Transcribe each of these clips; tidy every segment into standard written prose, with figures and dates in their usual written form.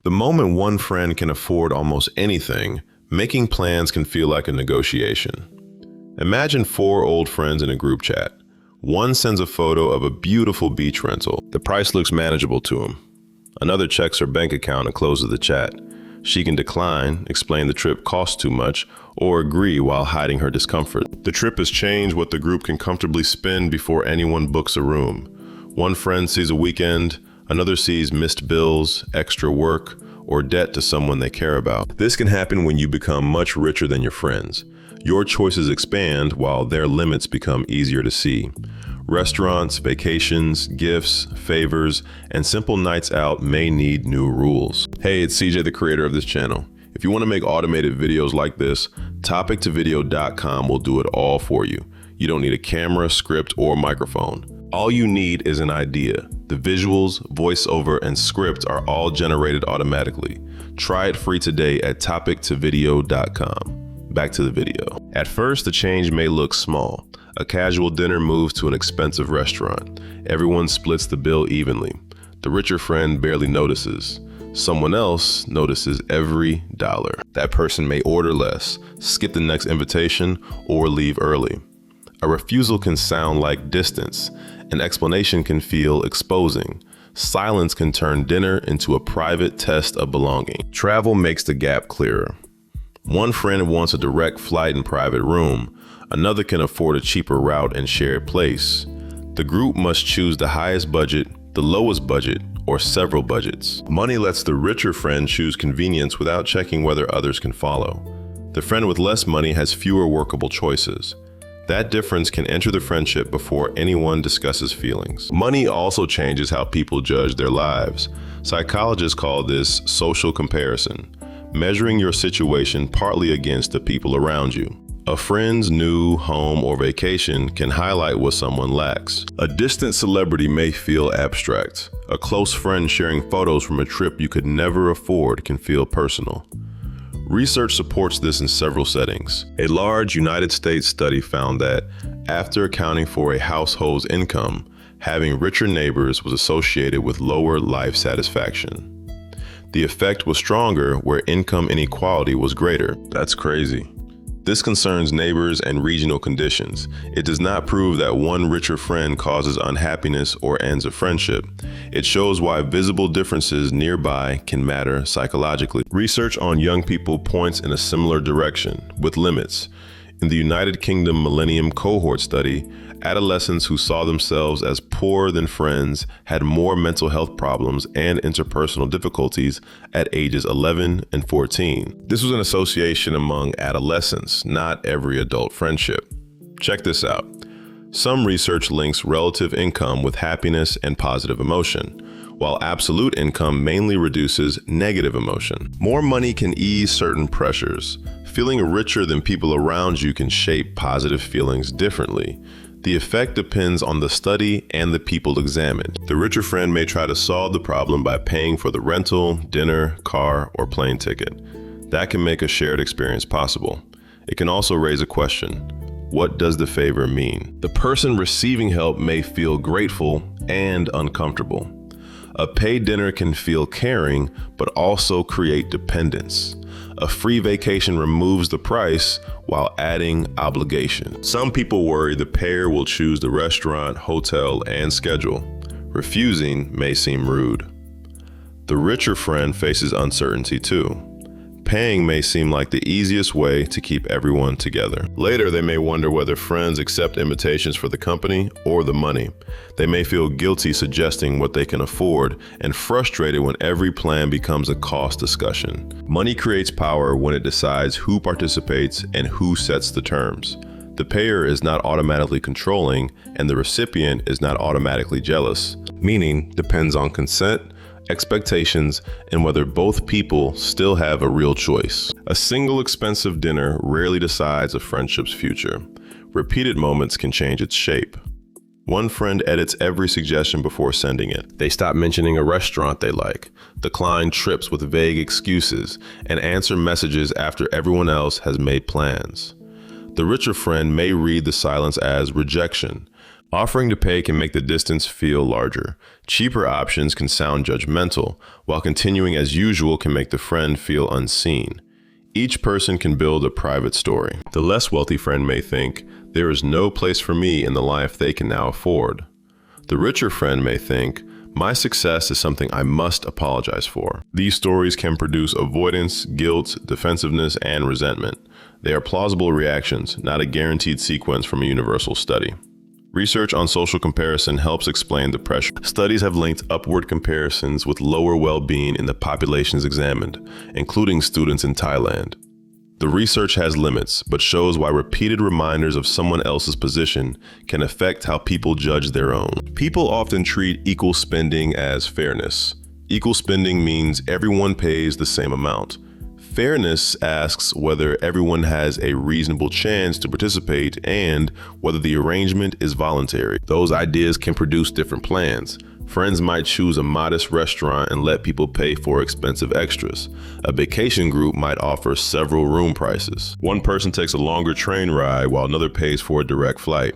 The moment one friend can afford almost anything, making plans can feel like a negotiation. Imagine 4 old friends in a group chat. One sends a photo of a beautiful beach rental. The price looks manageable to him. Another checks her bank account and closes the chat. She can decline, explain the trip costs too much, or agree while hiding her discomfort. The trip has changed what the group can comfortably spend before anyone books a room. One friend sees a weekend, another sees missed bills, extra work, or debt to someone they care about. This can happen when you become much richer than your friends. Your choices expand while their limits become easier to see. Restaurants, vacations, gifts, favors, and simple nights out may need new rules. Hey, it's CJ, the creator of this channel. If you want to make automated videos like this, topictovideo.com will do it all for you. You don't need a camera, script, or microphone. All you need is an idea. The visuals, voiceover, and script are all generated automatically. Try it free today at topictovideo.com. Back to the video. At first, the change may look small. A casual dinner moves to an expensive restaurant. Everyone splits the bill evenly. The richer friend barely notices. Someone else notices every dollar. That person may order less, skip the next invitation, or leave early. A refusal can sound like distance. An explanation can feel exposing. Silence can turn dinner into a private test of belonging. Travel makes the gap clearer. One friend wants a direct flight and private room. Another can afford a cheaper route and shared place. The group must choose the highest budget, the lowest budget, or several budgets. Money lets the richer friend choose convenience without checking whether others can follow. The friend with less money has fewer workable choices. That difference can enter the friendship before anyone discusses feelings. Money also changes how people judge their lives. Psychologists call this social comparison, measuring your situation partly against the people around you. A friend's new home or vacation can highlight what someone lacks. A distant celebrity may feel abstract. A close friend sharing photos from a trip you could never afford can feel personal. Research supports this in several settings. A large United States study found that after accounting for a household's income, having richer neighbors was associated with lower life satisfaction. The effect was stronger where income inequality was greater. That's crazy. This concerns neighbors and regional conditions. It does not prove that one richer friend causes unhappiness or ends a friendship. It shows why visible differences nearby can matter psychologically. Research on young people points in a similar direction, with limits. In the United Kingdom Millennium Cohort Study, adolescents who saw themselves as poorer than friends had more mental health problems and interpersonal difficulties at ages 11 and 14. This was an association among adolescents, not every adult friendship. Check this out. Some research links relative income with happiness and positive emotion, while absolute income mainly reduces negative emotion. More money can ease certain pressures. Feeling richer than people around you can shape positive feelings differently. The effect depends on the study and the people examined. The richer friend may try to solve the problem by paying for the rental, dinner, car, or plane ticket. That can make a shared experience possible. It can also raise a question. What does the favor mean? The person receiving help may feel grateful and uncomfortable. A paid dinner can feel caring, but also create dependence. A free vacation removes the price while adding obligation. Some people worry the pair will choose the restaurant, hotel, and schedule. Refusing may seem rude. The richer friend faces uncertainty too. Paying may seem like the easiest way to keep everyone together. Later, they may wonder whether friends accept invitations for the company or the money. They may feel guilty suggesting what they can afford and frustrated when every plan becomes a cost discussion. Money creates power when it decides who participates and who sets the terms. The payer is not automatically controlling and the recipient is not automatically jealous. Meaning depends on consent, expectations, and whether both people still have a real choice. A single expensive dinner rarely decides a friendship's future. Repeated moments can change its shape. One friend edits every suggestion before sending it. They stop mentioning a restaurant they like, decline trips with vague excuses, and answer messages after everyone else has made plans. The richer friend may read the silence as rejection. Offering to pay can make the distance feel larger. Cheaper options can sound judgmental, while continuing as usual can make the friend feel unseen. Each person can build a private story. The less wealthy friend may think, there is no place for me in the life they can now afford. The richer friend may think, my success is something I must apologize for. These stories can produce avoidance, guilt, defensiveness, and resentment. They are plausible reactions, not a guaranteed sequence from a universal study. Research on social comparison helps explain the pressure. Studies have linked upward comparisons with lower well-being in the populations examined, including students in Thailand. The research has limits, but shows why repeated reminders of someone else's position can affect how people judge their own. People often treat equal spending as fairness. Equal spending means everyone pays the same amount. Fairness asks whether everyone has a reasonable chance to participate and whether the arrangement is voluntary. Those ideas can produce different plans. Friends might choose a modest restaurant and let people pay for expensive extras. A vacation group might offer several room prices. One person takes a longer train ride while another pays for a direct flight.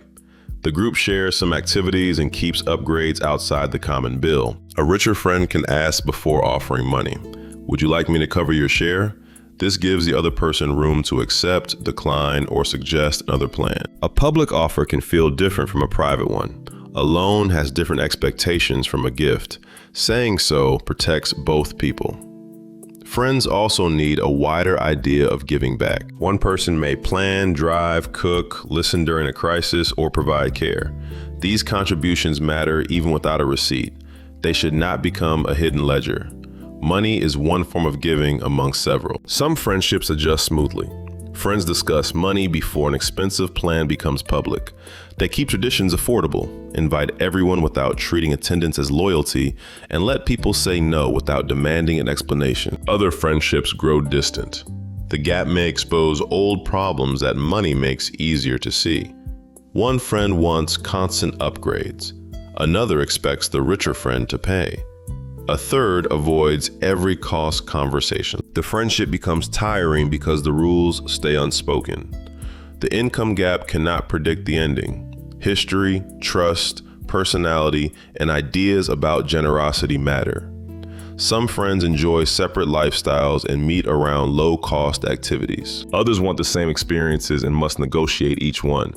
The group shares some activities and keeps upgrades outside the common bill. A richer friend can ask before offering money. Would you like me to cover your share? This gives the other person room to accept, decline, or suggest another plan. A public offer can feel different from a private one. A loan has different expectations from a gift. Saying so protects both people. Friends also need a wider idea of giving back. One person may plan, drive, cook, listen during a crisis, or provide care. These contributions matter even without a receipt. They should not become a hidden ledger. Money is one form of giving among several. Some friendships adjust smoothly. Friends discuss money before an expensive plan becomes public. They keep traditions affordable, invite everyone without treating attendance as loyalty, and let people say no without demanding an explanation. Other friendships grow distant. The gap may expose old problems that money makes easier to see. One friend wants constant upgrades. Another expects the richer friend to pay. A third avoids every cost conversation. The friendship becomes tiring because the rules stay unspoken. The income gap cannot predict the ending. History, trust, personality, and ideas about generosity matter. Some friends enjoy separate lifestyles and meet around low-cost activities. Others want the same experiences and must negotiate each one.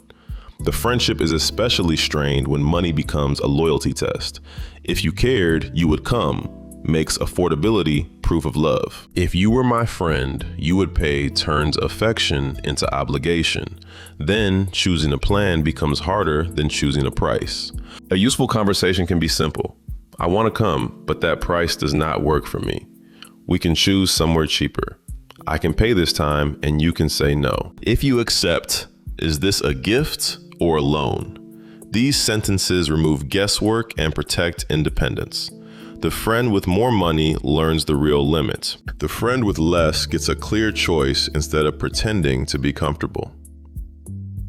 The friendship is especially strained when money becomes a loyalty test. If you cared, you would come, makes affordability proof of love. If you were my friend, you would pay turns affection into obligation. Then choosing a plan becomes harder than choosing a price. A useful conversation can be simple. I want to come, but that price does not work for me. We can choose somewhere cheaper. I can pay this time and you can say no. If you accept, is this a gift or a loan? These sentences remove guesswork and protect independence. The friend with more money learns the real limit. The friend with less gets a clear choice instead of pretending to be comfortable.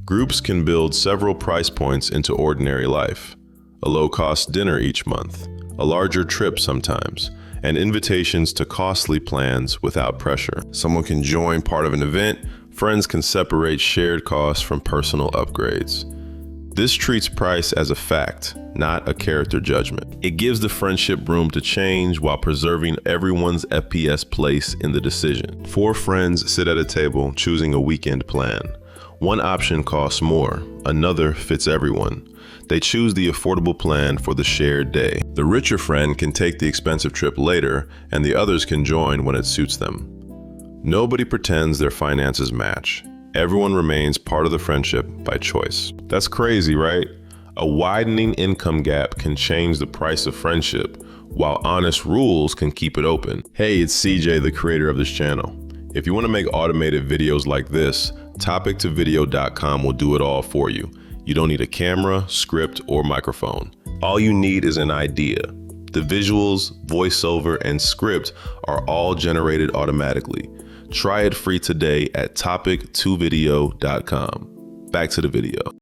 Groups can build several price points into ordinary life. A low-cost dinner each month, a larger trip sometimes, and invitations to costly plans without pressure. Someone can join part of an event. Friends can separate shared costs from personal upgrades. This treats price as a fact, not a character judgment. It gives the friendship room to change while preserving everyone's FPS place in the decision. 4 friends sit at a table choosing a weekend plan. One option costs more, another fits everyone. They choose the affordable plan for the shared day. The richer friend can take the expensive trip later, and the others can join when it suits them. Nobody pretends their finances match. Everyone remains part of the friendship by choice. That's crazy, right? A widening income gap can change the price of friendship, while honest rules can keep it open. Hey, it's CJ, the creator of this channel. If you want to make automated videos like this, topictovideo.com will do it all for you. You don't need a camera, script, or microphone. All you need is an idea. The visuals, voiceover, and script are all generated automatically. Try it free today at topictovideo.com. Back to the video.